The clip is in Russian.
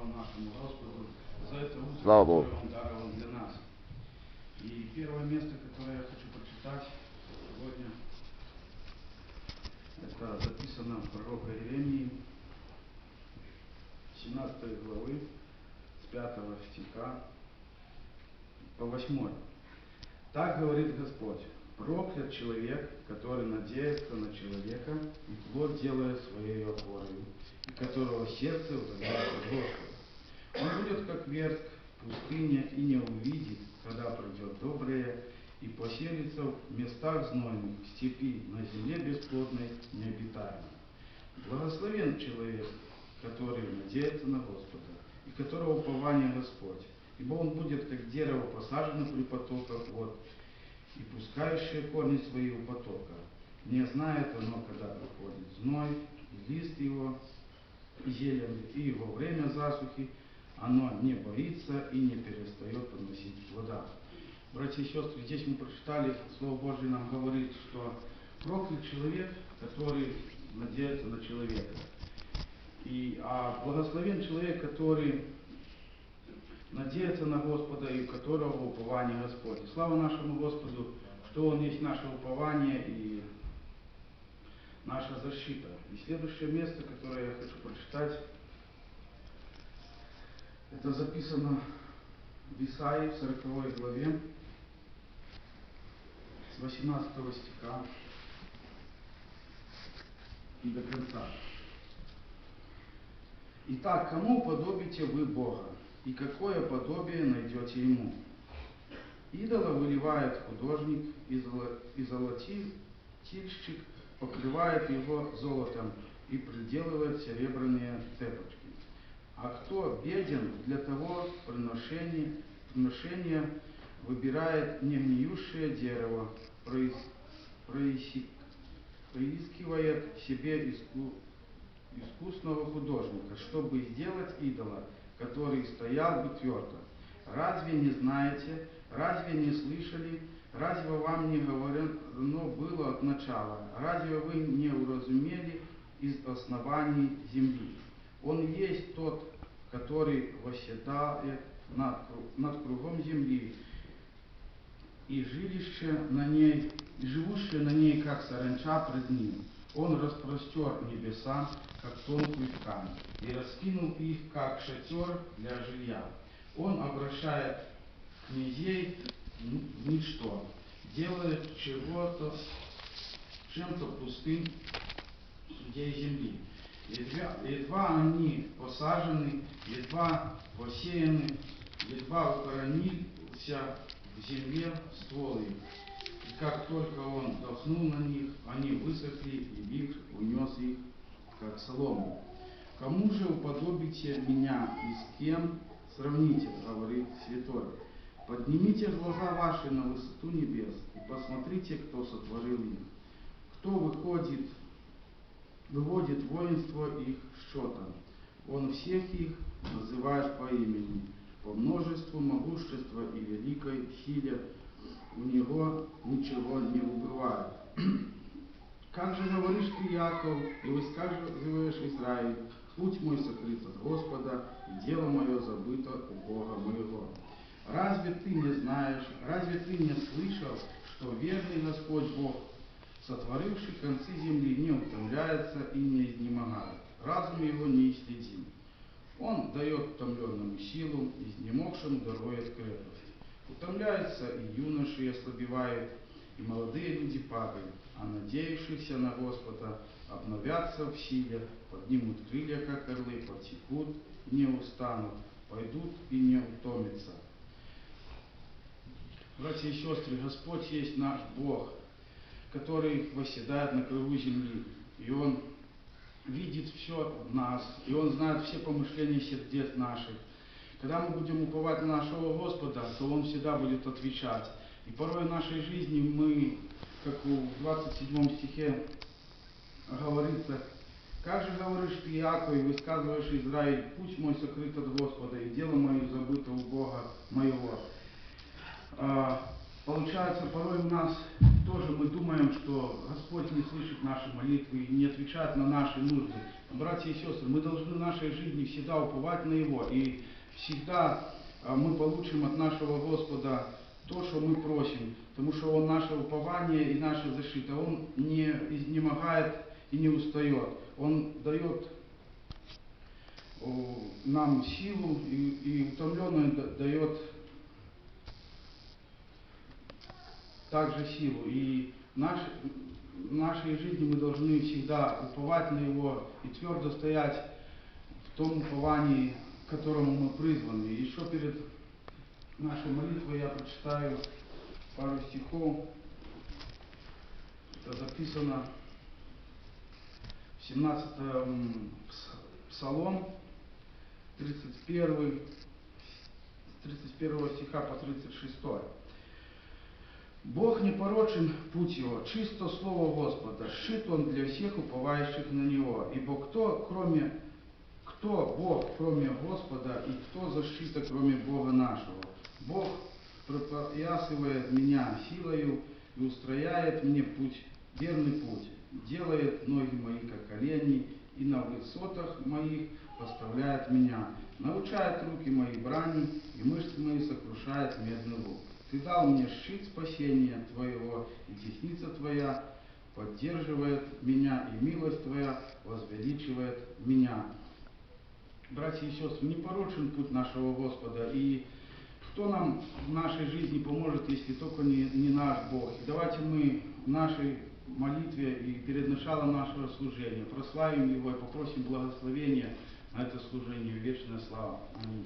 Слава нашему Господу за это утро, Слава которое Богу. Он даровал для нас. И первое место, которое я хочу прочитать сегодня, это записано в пророка Иеремии, 17 главы, с 5 стиха по 8. Так говорит Господь: проклят человек, который надеется на человека и плоть делает своей опорой, и которого сердце удаляет от Господа. Он будет как верск в пустыне и не увидит, когда придет доброе, и поселится в местах знойных, в степи, на земле бесплодной, необитаемой. Благословен человек, который надеется на Господа, и которого упование Господь, ибо он будет как дерево посажено при потоках вод, и пускающее корни свои у потока. Не знает оно, когда приходит зной, и лист его зелен, и его время засухи, оно не боится и не перестает приносить плода. Братья и сестры, здесь мы прочитали, Слово Божье нам говорит, что проклят человек, который надеется на человека. А благословен человек, который надеется на Господа и у которого упование Господь. И слава нашему Господу, что Он есть наше упование и наша защита. И следующее место, которое я хочу прочитать, это записано в Исаии, в 40 главе, с 18 стиха и до конца. Итак, кому уподобите вы Бога, и какое подобие найдете Ему? Идола выливает художник, и золотильщик покрывает его золотом и приделывает серебряные цепочки. А кто беден, для того приношения выбирает негниющее дерево, проискивает себе искусного художника, чтобы сделать идола, который стоял бы твердо. Разве не знаете, разве не слышали, разве вам не говорено было от начала, разве вы не уразумели из оснований земли? Он есть тот, который восседает над кругом земли, и живущие на ней, как саранча пред ним. Он распростер небеса, как тонкую ткань, и раскинул их, как шатер для жилья. Он обращает князей в ничто, делает чем-то пустым судей земли. Едва они посажены, едва посеяны, едва укоренился в земле ствол их. И как только он вдохнул на них, они высохли, и ветер унес их, как солому. Кому же уподобите меня, и с кем сравните, говорит Святой? Поднимите глаза ваши на высоту небес, и посмотрите, кто сотворил их. Кто выводит воинство их счетом. Он всех их называет по имени, по множеству могущества и великой силе у него ничего не убывает. Как же говоришь ты, Яков, и высказываешь Израиль: путь мой сокрыт от Господа, и дело мое забыто у Бога моего. Разве ты не знаешь, разве ты не слышал, что верный Господь Бог, сотворивший концы земли, не утомляется и не изнемогает, разум его не исследим. Он дает утомленному силу, изнемогшему дарует крепость. Утомляются и юноши, и ослабевают, и молодые люди падают, а надеявшиеся на Господа обновятся в силе, поднимут крылья, как орлы, потекут и не устанут, пойдут и не утомятся. Братья и сестры, Господь есть наш Бог, который восседает на кругу земли, и Он видит все в нас, и Он знает все помышления сердец наших. Когда мы будем уповать на нашего Господа, то Он всегда будет отвечать. И порой в нашей жизни мы, как в 27 стихе говорится: «Как же говоришь ты, Яков, и высказываешь Израиль: путь мой сокрыт от Господа, и дело мое забыто у Бога моего». получается, порой у нас тоже мы думаем, что Господь не слышит наши молитвы и не отвечает на наши нужды. Братья и сестры, мы должны в нашей жизни всегда уповать на Его, и всегда мы получим от нашего Господа то, что мы просим, потому что Он наше упование и наша защита. Он не изнемогает и не устает. Он дает нам силу и утомленный дает также силу. И в нашей жизни мы должны всегда уповать на Его и твердо стоять в том уповании, к которому мы призваны. И еще перед нашей молитвой я прочитаю пару стихов. Это записано в 17-м Псалом, 31, с 31 стиха по 36. Бог непорочен путь Его, чисто слово Господа, сшит Он для всех уповающих на Него. Ибо кто Бог, кроме Господа, и кто защита, кроме Бога нашего? Бог пропоясывает меня силою и устрояет мне путь, верный путь, делает ноги мои, как олени, и на высотах моих поставляет меня, научает руки мои брани, и мышцы мои сокрушает медный лук. Ты дал мне щит спасения Твоего, и десница Твоя поддерживает меня, и милость Твоя возвеличивает меня. Братья и сестры, непорочен путь нашего Господа, и кто нам в нашей жизни поможет, если только не наш Бог. И давайте мы в нашей молитве и перед началом нашего служения прославим Его и попросим благословения на это служение. Вечная слава. Аминь.